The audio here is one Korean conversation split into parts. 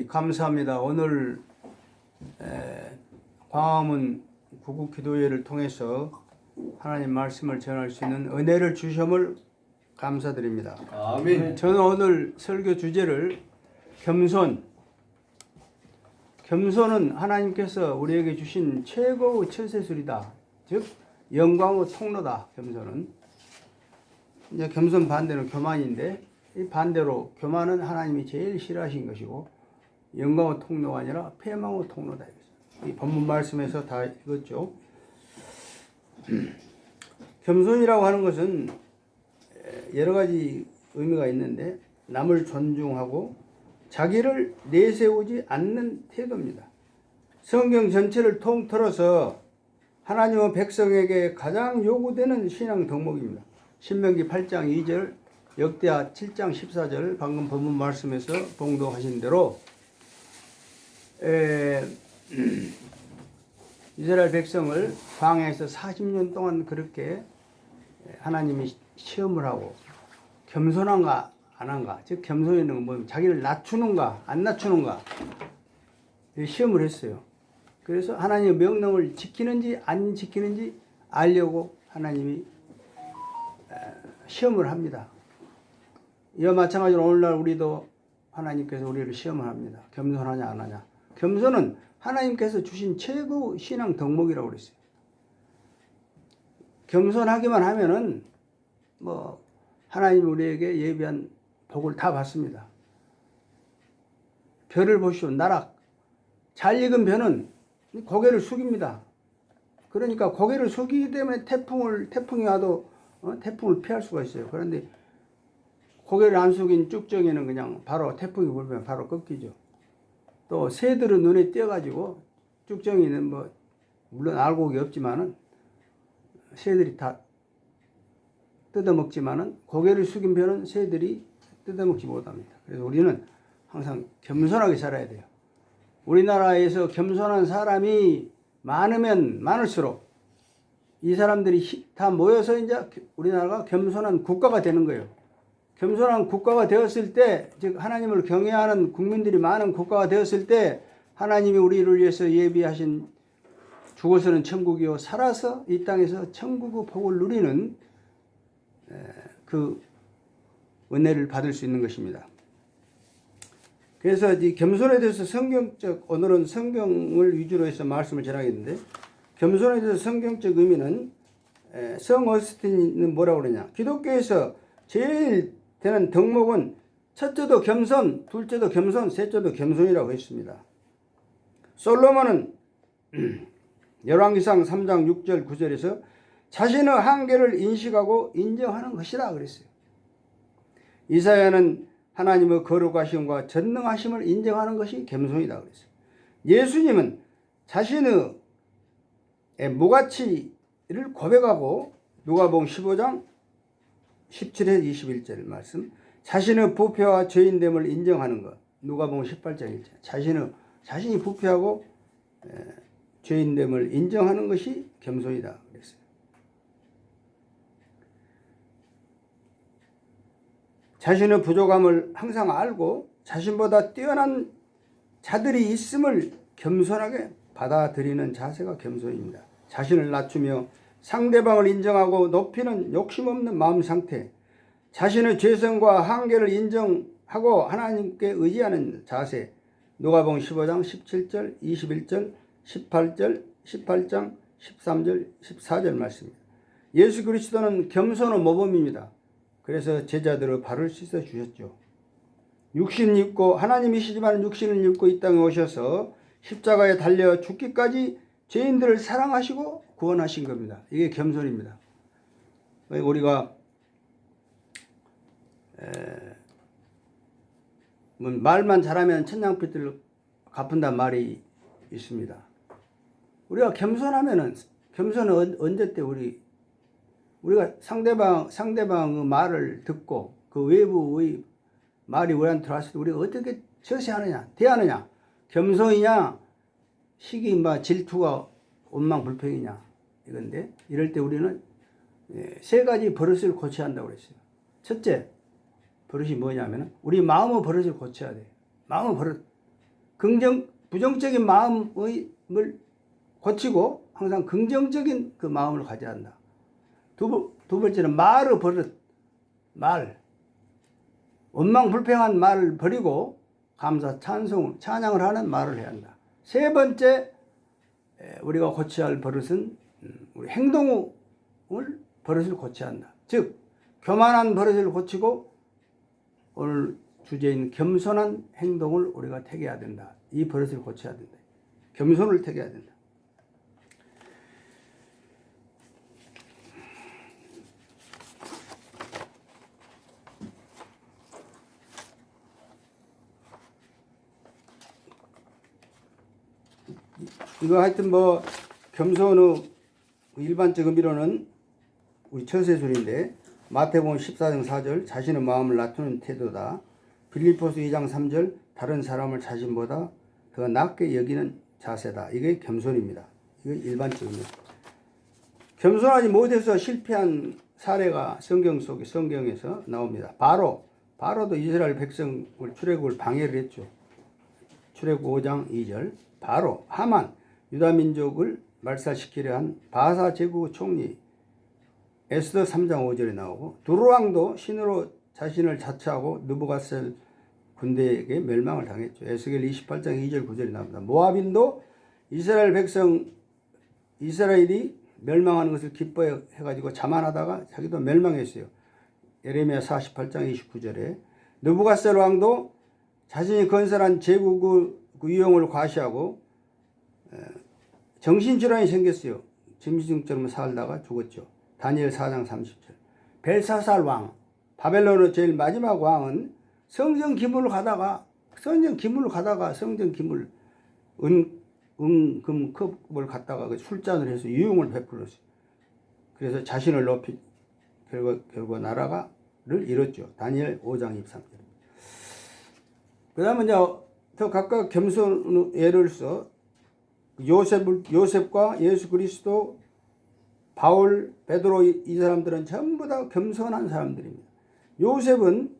감사합니다. 오늘 광화문 구국기도회를 통해서 하나님 말씀을 전할 수 있는 은혜를 주심을 감사드립니다. 아멘. 저는 오늘 설교 주제를 겸손은 하나님께서 우리에게 주신 최고의 처세술이다. 즉 영광의 통로다. 겸손은 이제 겸손 반대는 교만인데, 이 반대로 교만은 하나님이 제일 싫어하신 것이고 영광의 통로가 아니라 패망의 통로다. 이 본문 말씀에서 다 읽었죠. 겸손이라고 하는 것은 여러 가지 의미가 있는데, 남을 존중하고 자기를 내세우지 않는 태도입니다. 성경 전체를 통틀어서 하나님의 백성에게 가장 요구되는 신앙 덕목입니다. 신명기 8장 2절, 역대하 7장 14절, 방금 본문 말씀에서 봉독하신 대로 이스라엘 백성을 광야에서 40년 동안 그렇게 하나님이 시험을 하고 겸손한가 안 한가, 즉 겸손이는 건 뭐 자기를 낮추는가 안 낮추는가 시험을 했어요. 그래서 하나님의 명령을 지키는지 안 지키는지 알려고 하나님이 시험을 합니다. 이와 마찬가지로 오늘날 우리도 하나님께서 우리를 시험을 합니다. 겸손하냐 안 하냐. 겸손은 하나님께서 주신 최고 신앙 덕목이라고 그랬어요. 겸손하기만 하면은 뭐 하나님이 우리에게 예비한 복을 다 받습니다. 별을 보시오. 나락. 잘 익은 벼는 고개를 숙입니다. 그러니까 고개를 숙이기 때문에 태풍이 와도 태풍을 피할 수가 있어요. 그런데 고개를 안 숙인 쭉정이는 그냥 바로 태풍이 불면 바로 꺾이죠. 또 새들은 눈에 띄어가지고, 쭉정이는 뭐 물론 알곡이 없지만은 새들이 다 뜯어먹지만은 고개를 숙인 벼는 새들이 뜯어먹지 못합니다. 그래서 우리는 항상 겸손하게 살아야 돼요. 우리나라에서 겸손한 사람이 많으면 많을수록 이 사람들이 다 모여서 이제 우리나라가 겸손한 국가가 되는 거예요. 겸손한 국가가 되었을 때, 즉 하나님을 경외하는 국민들이 많은 국가가 되었을 때, 하나님이 우리를 위해서 예비하신 죽어서는 천국이요 살아서 이 땅에서 천국의 복을 누리는 그 은혜를 받을 수 있는 것입니다. 그래서 이 겸손에 대해서 오늘은 성경을 위주로 해서 말씀을 전하겠는데, 겸손에 대해서 성경적 의미는 성 어스틴은 뭐라고 그러냐. 기독교에서 제일 되는 덕목은 첫째도 겸손, 둘째도 겸손, 셋째도 겸손이라고 했습니다. 솔로몬은 열왕기상 3장 6절 9절에서 자신의 한계를 인식하고 인정하는 것이다 그랬어요. 이사야는 하나님의 거룩하심과 전능하심을 인정하는 것이 겸손이다 그랬어요. 예수님은 자신의 무가치를 고백하고 누가복음 15장 17에 21절 말씀, 자신의 부패와 죄인됨을 인정하는 것. 누가복음 18장 1절, 자신이 부패하고 죄인됨을 인정하는 것이 겸손이다 그랬어요. 자신의 부족함을 항상 알고 자신보다 뛰어난 자들이 있음을 겸손하게 받아들이는 자세가 겸손입니다. 자신을 낮추며 상대방을 인정하고 높이는 욕심 없는 마음 상태, 자신의 죄성과 한계를 인정하고 하나님께 의지하는 자세. 누가복음 15장 17절, 21절, 18절, 18장 13절, 14절 말씀입니다. 예수 그리스도는 겸손의 모범입니다. 그래서 제자들의 발을 씻어 주셨죠. 육신을 입고, 하나님이시지만 육신을 입고 이 땅에 오셔서 십자가에 달려 죽기까지 죄인들을 사랑하시고 구원하신 겁니다. 이게 겸손입니다. 우리가 말만 잘하면 천냥빚을 갚는다는 말이 있습니다. 우리가 겸손하면은, 겸손은 언제 때 우리가 상대방의 말을 듣고 그 외부의 말이 우리한테 들어왔을 때 우리가 어떻게 처세하느냐, 대하느냐, 겸손이냐, 시기, 질투가 원망불평이냐, 이건데, 이럴 때 우리는 세 가지 버릇을 고쳐야 한다고 그랬어요. 첫째 버릇이 뭐냐면 우리 마음의 버릇을 고쳐야 돼요. 마음의 버릇. 부정적인 마음을 고치고 항상 긍정적인 그 마음을 가져야 한다. 두 번째는 말의 버릇, 원망불평한 말을 버리고 감사, 찬양을 하는 말을 해야 한다. 세 번째 우리가 고쳐야 할 버릇은 우리 버릇을 고쳐야 한다. 즉 교만한 버릇을 고치고 오늘 주제인 겸손한 행동을 우리가 택해야 된다. 이 버릇을 고쳐야 된다. 겸손을 택해야 된다. 이거 하여튼 뭐 겸손의 일반적 의미로는 우리 처세술인데 마태복음 14장 4절 자신의 마음을 낮추는 태도다. 빌립보서 2장 3절 다른 사람을 자신보다 더 낮게 여기는 자세다. 이게 겸손입니다. 이거 일반적 의미입니다. 겸손하지 못해서 실패한 사례가 성경에서 나옵니다. 바로도 이스라엘 백성을 출애굽을 방해를 했죠. 출애굽 5장 2절 바로 하만 유다 민족을 말살시키려 한 바사 제국 총리 에스더 3장 5절에 나오고 두루왕도 신으로 자신을 자처하고 느부갓셀 군대에게 멸망을 당했죠. 에스겔 28장 2절 9절에 나옵니다. 모압인도 이스라엘이 멸망하는 것을 기뻐해가지고 자만하다가 자기도 멸망했어요. 예레미야 48장 29절에 느부갓셀 왕도 자신이 건설한 제국의 위용을 과시하고 정신질환이 생겼어요. 짐승처럼 살다가 죽었죠. 다니엘 4장 30절. 벨사살 왕, 바벨론의 제일 마지막 왕은 성전 기물을 가다가 성전 기물 금컵을 갖다가 그 술잔을 해서 유용을 베풀었어요. 그래서 자신을 높이 결국 나라를 잃었죠. 다니엘 5장 23절. 그 다음에 이제 더 각각 겸손 예를서 요셉과 예수 그리스도, 바울, 베드로 이 사람들은 전부 다 겸손한 사람들입니다. 요셉은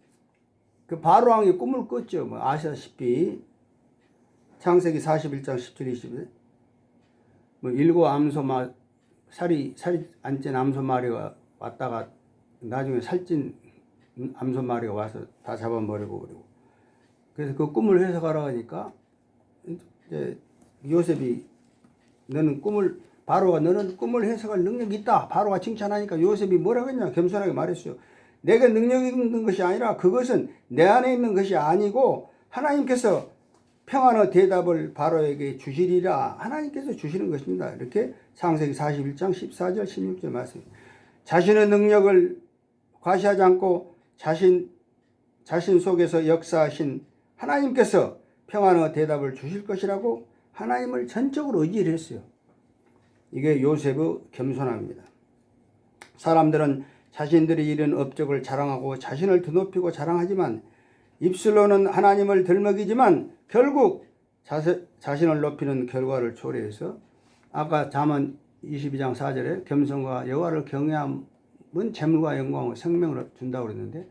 그 바로 왕의 꿈을 꿨죠. 뭐 아시다시피 창세기 41장 17, 20에 뭐 일곱 살이 안 찐 암소 마리가 왔다가 나중에 살찐 암소 마리가 와서 다 잡아버리고 그러고. 그래서 그 꿈을 해석하라고 하니까 이제 요셉이 바로가 너는 꿈을 해석할 능력이 있다. 바로가 칭찬하니까 요셉이 뭐라고 했냐 겸손하게 말했어요. 내가 능력이 있는 것이 아니라 그것은 내 안에 있는 것이 아니고 하나님께서 평안의 대답을 바로에게 주시리라. 하나님께서 주시는 것입니다. 이렇게 창세기 41장 14절 16절 말씀입니다. 자신의 능력을 과시하지 않고 자신 속에서 역사하신 하나님께서 평안의 대답을 주실 것이라고 하나님을 전적으로 의지를 했어요. 이게 요셉의 겸손함입니다. 사람들은 자신들이 이룬 업적을 자랑하고 자신을 드높이고 자랑하지만 입술로는 하나님을 들먹이지만 결국 자신을 높이는 결과를 초래해서 아까 잠언 22장 4절에 겸손과 여호와를 경외함은 재물과 영광을 생명을 준다고 그랬는데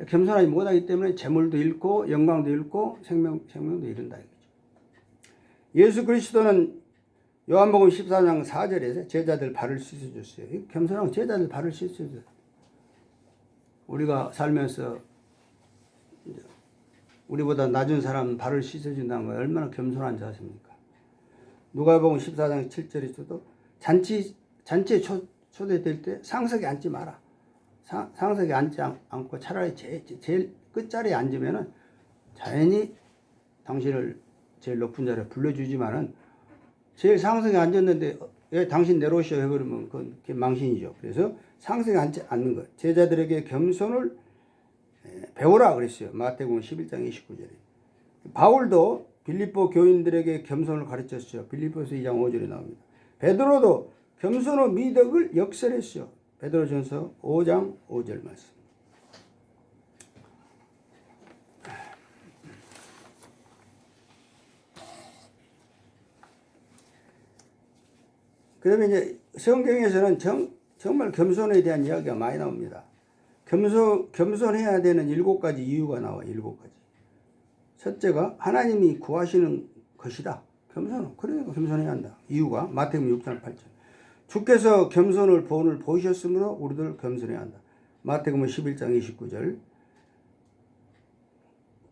겸손하지 못하기 때문에 재물도 잃고 영광도 잃고 생명도 잃는다 이거죠. 예수 그리스도는 요한복음 14장 4절에서 제자들 발을 씻어줬어요. 겸손하고 제자들 발을 씻어줬어요. 우리가 살면서 우리보다 낮은 사람 발을 씻어준다는 건 얼마나 겸손한 자세입니까? 누가복음 14장 7절에서도 잔치에 초대될 때 상석에 앉지 마라. 상석에 앉지 않고 차라리 제일 끝자리에 앉으면은 자연히 당신을 제일 높은 자리에 불러주지만은 제일 상석에 앉았는데 왜 당신 내려오시오 해버리면 그게 망신이죠. 그래서 상석에 앉지 않는 것. 제자들에게 겸손을 배우라 그랬어요. 마태복음 11장 29절에. 바울도 빌립보 교인들에게 겸손을 가르쳤어요. 빌립보서 2장 5절에 나옵니다. 베드로도 겸손의 미덕을 역설했어요. 베드로전서 5장 5절 말씀. 그러면 이제 성경에서는 정말 겸손에 대한 이야기가 많이 나옵니다. 겸손해야 되는 7가지 이유가 나와요. 7가지. 첫째가 하나님이 구하시는 것이다. 겸손. 그러니까 겸손해야 한다. 이유가 마태복음 6장 8절. 주께서 겸손을 본을 보이셨으므로 우리들 겸손해야 한다. 마태복음 11장 29절.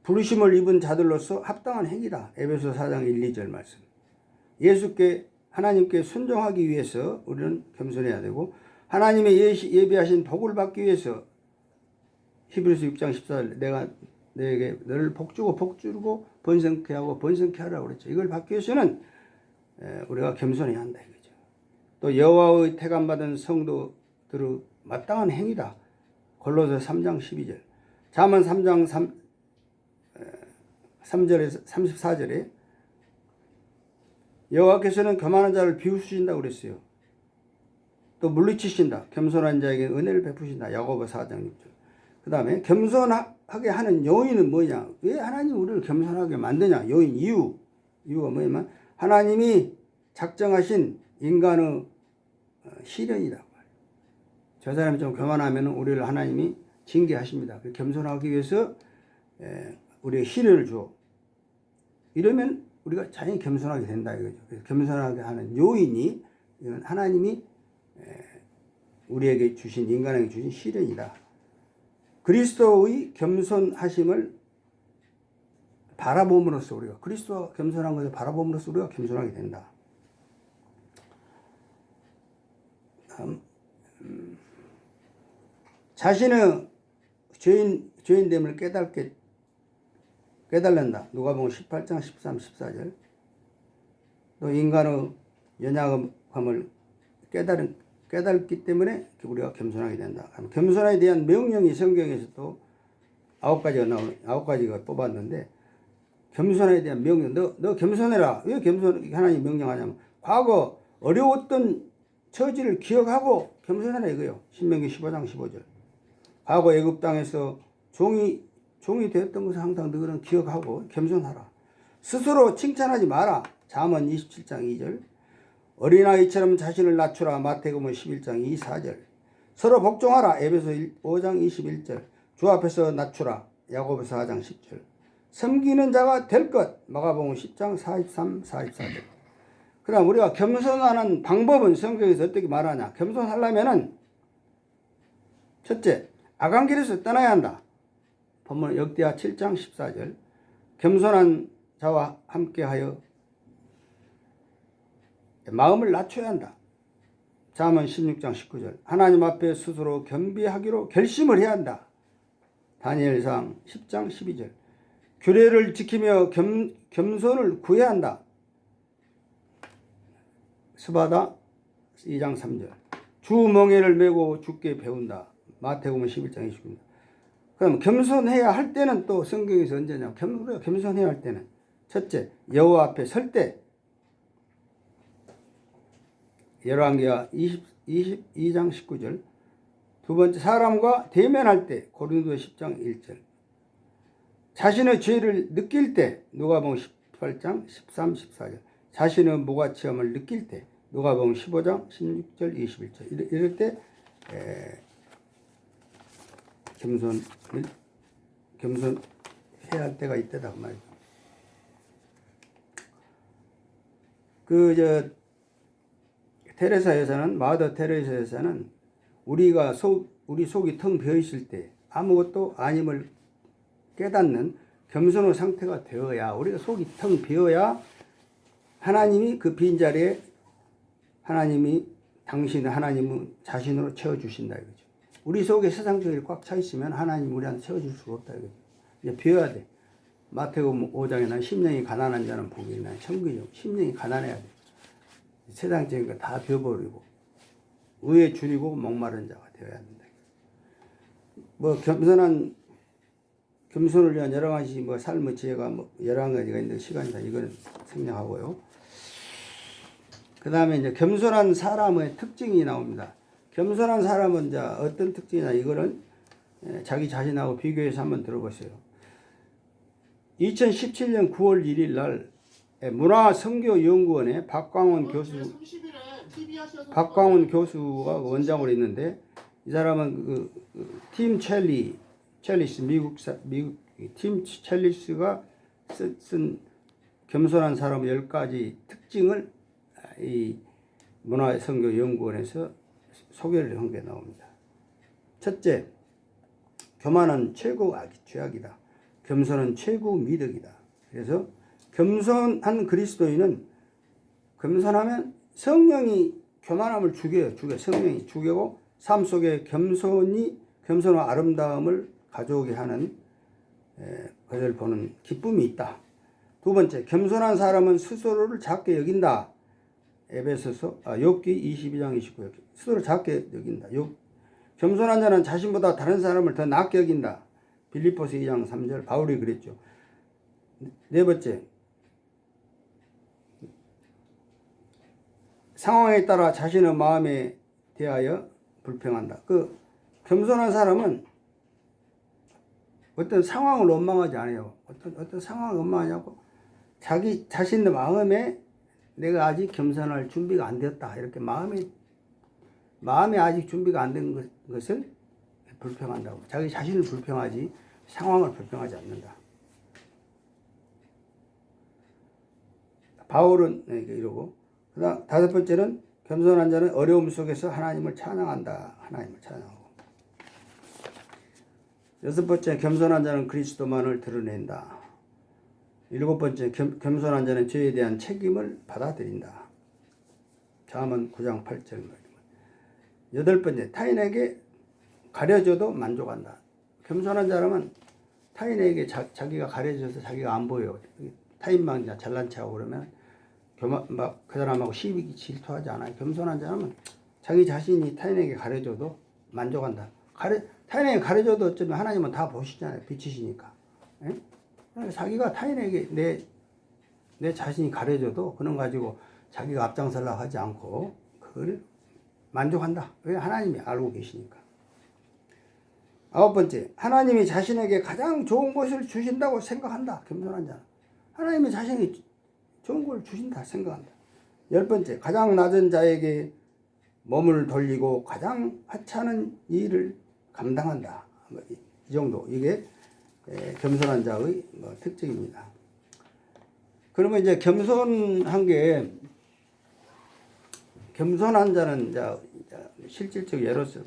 부르심을 입은 자들로서 합당한 행위다. 에베소 4장 1, 2절 말씀. 예수께 하나님께 순종하기 위해서 우리는 겸손해야 되고 하나님의 예비하신 복을 받기 위해서 히브리서 6장 14절 내가 너에게 너를 복주고 복주고 번성케 하고 번성케 하라고 그랬죠. 이걸 받기 위해서는 우리가 겸손해야 한다 이거죠. 또 여호와의 택함받은 성도들의 마땅한 행위다. 골로새 3장 12절. 잠언 3장 3절에서 34절에 여호와께서는 교만한 자를 비웃으신다고 그랬어요. 또 물리치신다. 겸손한 자에게 은혜를 베푸신다. 야고보 4장 6절. 그 다음에 겸손하게 하는 요인은 뭐냐? 왜 하나님이 우리를 겸손하게 만드냐? 요인, 이유가 뭐냐면 하나님이 작정하신 인간의 시련이라고 말해요. 저 사람이 좀 교만하면 우리를 하나님이 징계하십니다. 겸손하기 위해서 우리에게 시련을 줘. 이러면 우리가 자연히 겸손하게 된다 이거죠. 그래서 겸손하게 하는 요인이 이건 하나님이 우리에게 주신 인간에게 주신 시련이다. 그리스도의 겸손하심을 바라봄으로써 우리가 그리스도가 겸손한 것을 바라봄으로써 우리가 겸손하게 된다. 자신의 죄인됨을 깨달는다. 누가복음 18장 13, 14절. 또 인간의 연약함을 깨달기 때문에 우리가 겸손하게 된다. 겸손에 대한 명령이 성경에서도 9가지가 뽑았는데 겸손에 대한 명령. 너 겸손해라. 왜 하나님 명령하냐면 과거 어려웠던 처지를 기억하고 겸손해라 이거요. 신명기 15장 15절. 과거 애굽 땅에서 종이 되었던 것을 항상 너희는 기억하고 겸손하라. 스스로 칭찬하지 마라. 잠언 27장 2절. 어린아이처럼 자신을 낮추라. 마태복음 11장 2, 4절. 서로 복종하라. 에베소 5장 21절. 주 앞에서 낮추라. 야고보서 4장 10절. 섬기는 자가 될 것. 마가복음 10장 43, 44절. 그 다음 우리가 겸손하는 방법은 성경에서 어떻게 말하냐. 겸손하려면은 첫째, 악한 길에서 떠나야 한다. 본문 역대하 7장 14절. 겸손한 자와 함께하여 마음을 낮춰야 한다. 잠언 16장 19절. 하나님 앞에 스스로 겸비하기로 결심을 해야 한다. 다니엘상 10장 12절. 규례를 지키며 겸손을 구해야 한다. 스바다 2장 3절. 주 멍에를 메고 주께 배운다. 마태복음 11장 29절. 그럼 겸손해야 할 때는 또 성경에서 언제냐? 우리가 겸손해야 할 때는 첫째, 여호와 앞에 설 때. 열왕기하 22장 19절. 두 번째, 사람과 대면할 때. 고린도 10장 1절. 자신의 죄를 느낄 때. 누가복음 18장 13, 14절. 자신의 무가치함을 느낄 때. 누가복음 15장 16절, 21절. 이럴 때 겸손해야 할 때가 있다 그 말이죠. 테레사 여사는, 마더 테레사 여사는 우리 속이 텅 비어 있을 때 아무것도 아님을 깨닫는 겸손의 상태가 되어야, 우리가 속이 텅 비어야 하나님이 그 빈자리에 하나님은 자신으로 채워주신다 이거죠. 우리 속에 세상적인 꽉 차 있으면 하나님 우리한테 채워줄 수가 없다 이거죠. 이제 비워야 돼. 마태복음 5장에 난 심령이 가난한 자는 복이 있나니 천국이죠. 심령이 가난해야 돼. 세상적인 거 다 비워버리고 의에 줄이고 목마른 자가 되어야 한다. 겸손을 위한 여러 가지 삶의 지혜가 11가지가 있는데 시간이 다 이거는 생략하고요. 그 다음에 이제 겸손한 사람의 특징이 나옵니다. 겸손한 사람은 이제 어떤 특징이냐, 이거는 자기 자신하고 비교해서 한번 들어보세요. 2017년 9월 1일 날 문화선교연구원에 박광훈 교수가 원장으로 있는데, 이 사람은 팀 첼리스, 미국 팀 첼리스가 쓴 겸손한 사람 10가지 특징을 이 문화선교연구원에서 소개를 한 게 나옵니다. 첫째, 교만은 최고 죄악이다. 겸손은 최고 미덕이다. 그래서 겸손한 그리스도인은 겸손하면 성령이 교만함을 죽여요. 성령이 죽이고 삶 속에 겸손과 아름다움을 가져오게 하는 것을 보는 기쁨이 있다. 두 번째, 겸손한 사람은 스스로를 작게 여긴다. 욥기 22장 29절. 스스로를 작게 여긴다. 겸손한 자는 자신보다 다른 사람을 더 낮게 여긴다. 빌립보서 2장 3절. 바울이 그랬죠. 네 번째, 상황에 따라 자신의 마음에 대하여 불평한다. 겸손한 사람은 어떤 상황을 원망하지 않아요. 어떤 상황을 원망하냐고 자신의 마음에 내가 아직 겸손할 준비가 안 되었다. 이렇게 마음에 아직 준비가 안 된 것을 불평한다고. 자기 자신을 불평하지 상황을 불평하지 않는다. 바울은 이러고, 그다음 다섯 번째는 겸손한 자는 어려움 속에서 하나님을 찬양한다. 하나님을 찬양하고. 여섯 번째, 겸손한 자는 그리스도만을 드러낸다. 일곱 번째, 겸손한 자는 죄에 대한 책임을 받아들인다. 잠언 9장 8절 말입니다. 여덟 번째, 타인에게 가려져도 만족한다. 겸손한 사람은 타인에게 자기가 가려져서 자기가 안 보여. 타인만 잘난 척하고 그러면 그 사람하고 시비 질투하지 않아요. 겸손한 사람은 자기 자신이 타인에게 가려져도 만족한다. 타인에게 가려져도 어쩌면 하나님은 다 보시잖아요. 빛이시니까. 예? 자기가 타인에게 내 자신이 가려져도 그런 가지고 자기가 앞장서려고 하지 않고 그걸 만족한다. 왜? 하나님이 알고 계시니까. 아홉 번째, 하나님이 자신에게 가장 좋은 것을 주신다고 생각한다. 겸손한 자는. 하나님이 자신이 좋은 걸 주신다 생각한다. 열 번째, 가장 낮은 자에게 몸을 돌리고 가장 하찮은 일을 감당한다. 이 정도. 이게 겸손한 자의 특징입니다. 그러면 이제 겸손한 자는 이제 실질적 예로서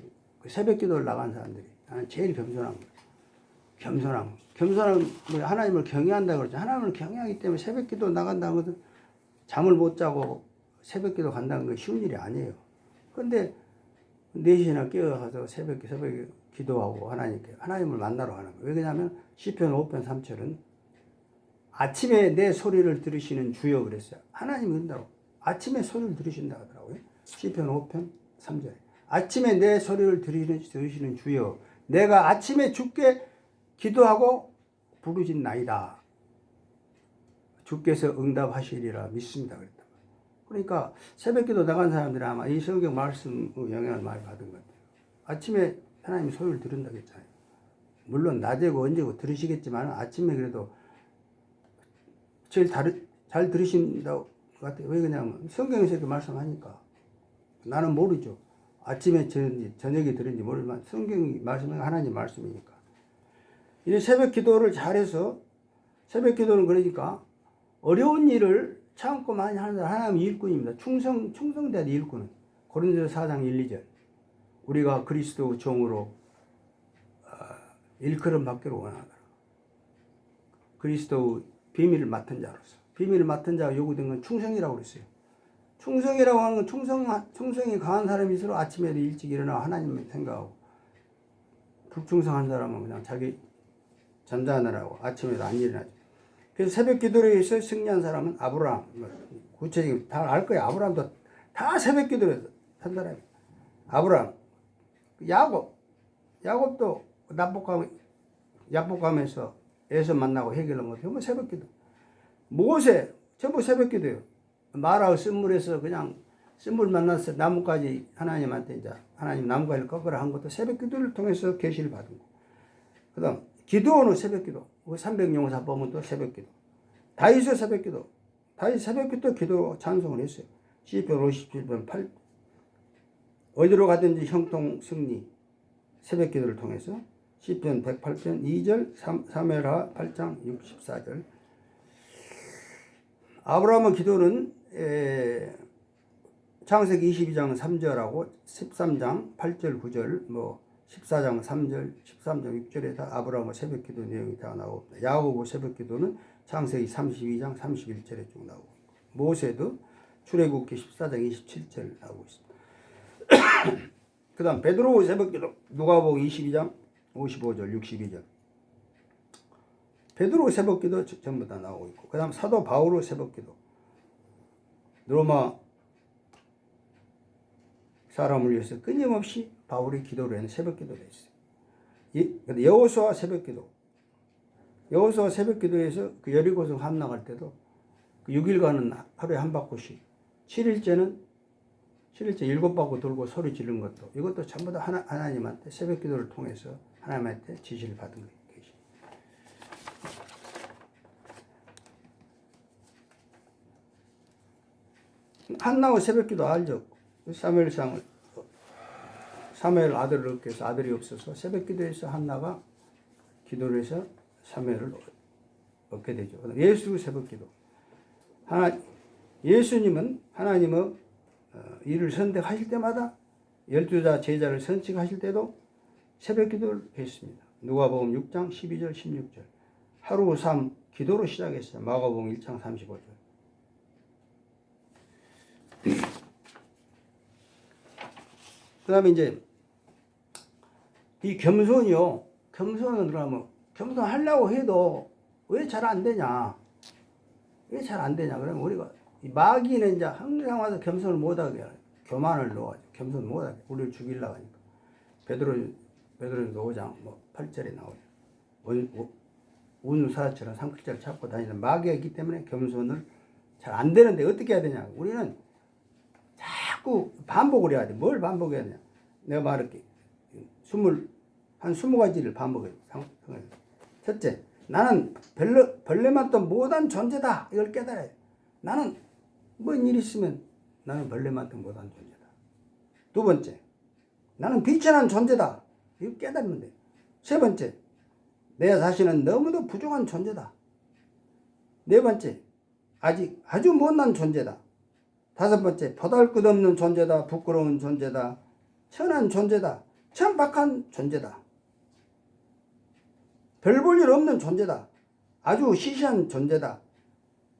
새벽 기도를 나간 사람들이 나는 제일 겸손한 거예요. 겸손한 하나님을 경외한다 그러죠. 하나님을 경외하기 때문에 새벽 기도 나간다는 것은 잠을 못 자고 새벽 기도 간다는 건 쉬운 일이 아니에요. 그런데 4시나 깨어가서 새벽에 기도하고 하나님을 만나러 가는 거예요. 왜냐하면 시편 5편 3절은 아침에 내 소리를 들으시는 주여 그랬어요. 하나님이 그런다고. 아침에 소리를 들으신다 하더라고요. 시편 5편 3절. 아침에 내 소리를 들으시는 주여. 내가 아침에 주께 기도하고 부르신 나이다. 주께서 응답하시리라 믿습니다. 그랬다. 그러니까 새벽기도 나간 사람들은 아마 이 성경 말씀 영향을 많이 받은 것 같아요. 아침에 하나님이 소리를 들은다고 했잖아요. 물론 낮에고 언제고 들으시겠지만 아침에 그래도 제일 잘 들으신다고 같아요. 왜 그러냐면 성경에서 이렇게 말씀하니까. 나는 모르죠. 아침에 들은지 저녁에 들은지 모르지만 성경이 말씀은 하나님 말씀이니까. 이 새벽 기도를 잘해서 새벽 기도는 그러니까 어려운 일을 참고 많이 하는 사람 하나님 일꾼입니다. 충성된 일꾼은 고린도서 4장 1, 2절. 우리가 그리스도 종으로 일컬음 받기를 원하더라. 그리스도 비밀을 맡은 자로서. 비밀을 맡은 자가 요구된 건 충성이라고 그랬어요. 충성이라고 하는 건 충성이 강한 사람일수록 아침에도 일찍 일어나 하나님을 생각하고, 불충성한 사람은 그냥 자기 잠자느라고 아침에도 안 일어나죠. 그래서 새벽 기도를 해서 승리한 사람은 아브라함, 구체적인 다 알 거예요. 아브라함도 다 새벽 기도를 한 사람이에요. 아브라함, 야곱도 약복감에서 에서 만나고 해결한 거 전부 새벽 기도. 모세 전부 새벽 기도예요. 마라의 쓴물에서 그냥 쓴물 만나서 나무까지 하나님한테 이제 하나님 나무가지를 꺾으라 한 것도 새벽 기도를 통해서 계시를 받은 거. 그다음 기도원은 새벽 기도. 300용사 보면 또 새벽 기도. 다윗의 새벽 기도. 다윗 새벽 기도 찬송을 했어요. 시편 57편 8. 어디로 가든지 형통 승리. 새벽 기도를 통해서 시편 108편 2절, 사무엘하 8장 64절. 아브라함의 기도는 창세기 22장 3절하고 13장 8절 9절 뭐 14장 3절 13장 6절에 다 아브라함의 새벽기도 내용이 다 나옵니다. 야고보 새벽기도는 창세기 32장 31절에 쭉 나오고 있고 모세도 출애굽기 14장 27절 나오고 있습니다. 그 다음 베드로 새벽기도 누가복음 22장 55절 62절 베드로 새벽기도 전부 다 나오고 있고 그 다음 사도 바울의 새벽기도 로마 사람을 위해서 끊임없이 바울이 기도를 하는 새벽기도가 있어요. 여호수아 새벽기도 여호수아 새벽기도에서 그 여리고성 함락할 때도 그 6일간은 하루에 한 바퀴씩 7일째는 7바퀴 돌고 소리 지르는 것도 이것도 전부 다 하나님한테 새벽기도를 통해서 하나님한테 지시를 받은 거예요. 한나의 새벽기도 알죠? 사무엘 아들을 얻기 위해서 아들이 없어서 새벽기도에서 한나가 기도를 해서 사무엘을 얻게 되죠. 예수 새벽기도 예수님은 하나님의 일을 선택하실 때마다 12자 제자를 선택하실 때도 새벽기도를 했습니다. 누가복음 6장 12절 16절 하루 3 기도로 시작했어요. 마가복음 1장 35절 그 다음에 이제 이 겸손은 그러면 겸손하려고 해도 왜 잘 안 되냐? 왜 잘 안 되냐? 그러면 우리가 마귀는 이제 항상 와서 겸손을 못하게 교만을 넣어가지고 겸손 못하게 우리를 죽이려고 하니까 베드로전서 5장 8절에 나오죠. 운사처럼 상클자를 잡고 다니는 마귀가 있기 때문에 겸손을 잘 안 되는데 어떻게 해야 되냐? 우리는 자꾸 반복을 해야 돼. 뭘 반복해야 되냐? 내가 말할게. 한 20가지를 반복해야 돼. 첫째, 나는 벌레만도 못한 존재다. 이걸 깨달아야 돼. 나는 뭔 일 있으면 나는 벌레만도 못한 존재다. 두 번째, 나는 비천한 존재다. 이거 깨달으면 돼. 세 번째, 내 자신은 너무도 부족한 존재다. 네 번째, 아직 아주 못난 존재다. 다섯 번째, 보잘것없는 존재다. 부끄러운 존재다. 천한 존재다. 천박한 존재다. 별 볼 일 없는 존재다. 아주 시시한 존재다.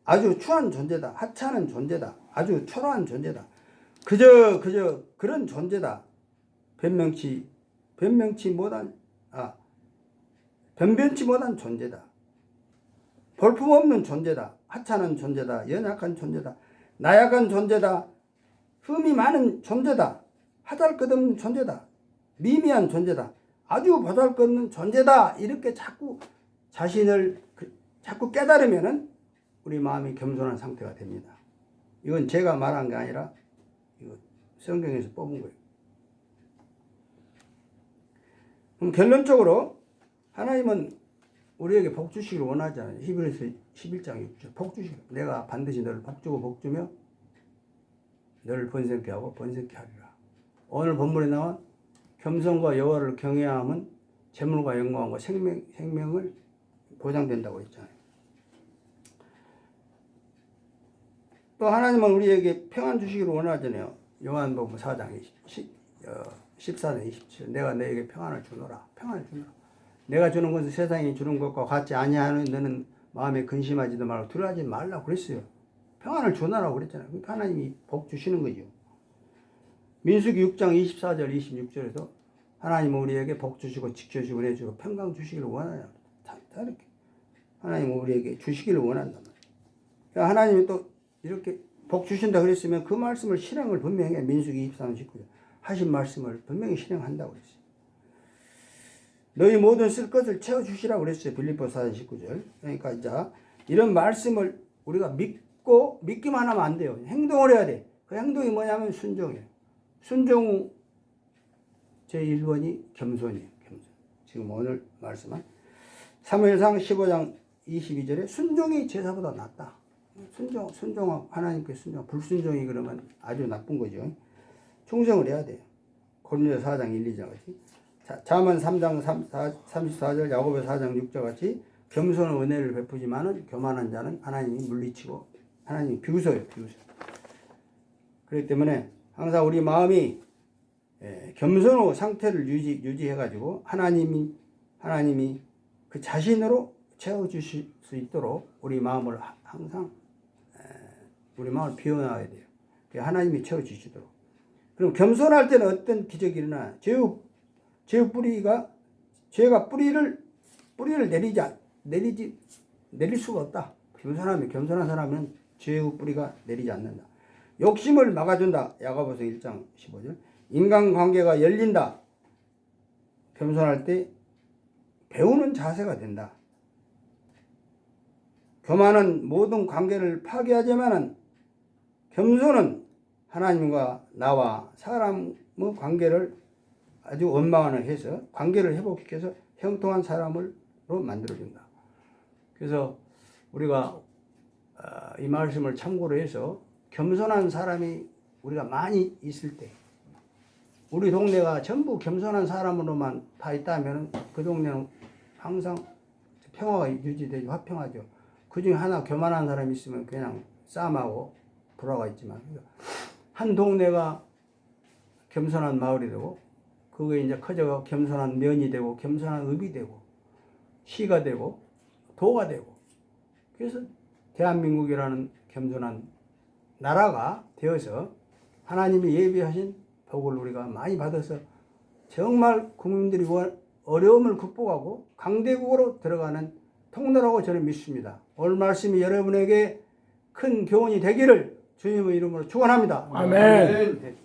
아주 추한 존재다. 하찮은 존재다. 아주 초라한 존재다. 그저 그런 존재다. 변변치 못한 존재다. 볼품없는 존재다. 하찮은 존재다. 연약한 존재다. 나약한 존재다. 흠이 많은 존재다. 하잘것없는 존재다. 미미한 존재다. 아주 보잘것없는 존재다. 이렇게 자꾸 자신을 자꾸 깨달으면은 우리 마음이 겸손한 상태가 됩니다. 이건 제가 말한 게 아니라 이거 성경에서 뽑은 거예요. 그럼 결론적으로 하나님은 우리에게 복 주시기를 원하잖아요. 히브리서 11장 6절 복 주시기를. 내가 반드시 너를 복주고 복주며 너를 번성케 하고 번성케 하리라. 오늘 본문에 나온 겸손과 여호와를 경외함은 재물과 영광과 생명을 보장된다고 했잖아요. 또 하나님은 우리에게 평안 주시기를 원하잖아요. 요한복음 4장 14장 27 내가 너에게 평안을 주노라. 평안을 주노라. 내가 주는 것은 세상이 주는 것과 같지 아니하는 너는 마음에 근심하지도 말고 두려워하지 말라고 그랬어요. 평안을 주노라고 그랬잖아요. 그러니까 하나님이 복 주시는 거죠. 민수기 6장 24절 26절에서 하나님은 우리에게 복 주시고 지켜주고 내주고 평강 주시기를 원하냐. 다 이렇게 하나님은 우리에게 주시기를 원한단 말이에요. 그러니까 하나님이 또 이렇게 복 주신다 그랬으면 그 말씀을 실행을 분명히 해. 민수기 23장 19절 하신 말씀을 분명히 실행한다고 그랬어요. 너희 모든 쓸 것을 채워주시라고 그랬어요. 빌립보서 4장 19절. 그러니까 이제 이런 말씀을 우리가 믿기만 하면 안 돼요. 행동을 해야 돼. 그 행동이 뭐냐면 순종이에요. 순종 제1번이 겸손이에요. 겸손. 지금 오늘 말씀은 사무엘상 15장 22절에 순종이 제사보다 낫다. 순종 하나님께 순종. 불순종이 그러면 아주 나쁜 거죠. 충성을 해야 돼요. 고린도서 4장 1, 2절 같이. 잠언 3장 34절 야고보 4장 6절 같이 겸손은 은혜를 베푸지만은 교만한 자는 하나님이 물리치고 하나님 비웃어요, 비웃어. 그렇기 때문에 항상 우리 마음이 겸손의 상태를 유지해가지고 하나님이 그 자신으로 채워주실 수 있도록 우리 마음을 항상 우리 마음을 비워놔야 돼요. 하나님이 채워주시도록. 그럼 겸손할 때는 어떤 기적이 일어나? 죄의 뿌리가 죄가 뿌리를 내릴 수가 없다. 겸손한 사람은 죄의 뿌리가 내리지 않는다. 욕심을 막아준다. 야고보서 1장 15절. 인간관계가 열린다. 겸손할 때 배우는 자세가 된다. 교만은 모든 관계를 파괴하지만은 겸손은 하나님과 나와 사람의 관계를 아주 원망을 해서 관계를 회복시켜서 형통한 사람으로 만들어준다. 그래서 우리가 이 말씀을 참고로 해서 겸손한 사람이 우리가 많이 있을 때 우리 동네가 전부 겸손한 사람으로만 다 있다면 그 동네는 항상 평화가 유지되고 화평하죠. 그 중에 하나 교만한 사람이 있으면 그냥 싸움하고 돌아가 있지만 한 동네가 겸손한 마을이 되고 그게 이제 커져가 겸손한 면이 되고 겸손한 읍이 되고 시가 되고 도가 되고 그래서 대한민국이라는 겸손한 나라가 되어서 하나님이 예비하신 복을 우리가 많이 받아서 정말 국민들이 어려움을 극복하고 강대국으로 들어가는 통로라고 저는 믿습니다. 오늘 말씀이 여러분에게 큰 교훈이 되기를 주님의 이름으로 축원합니다. 아멘.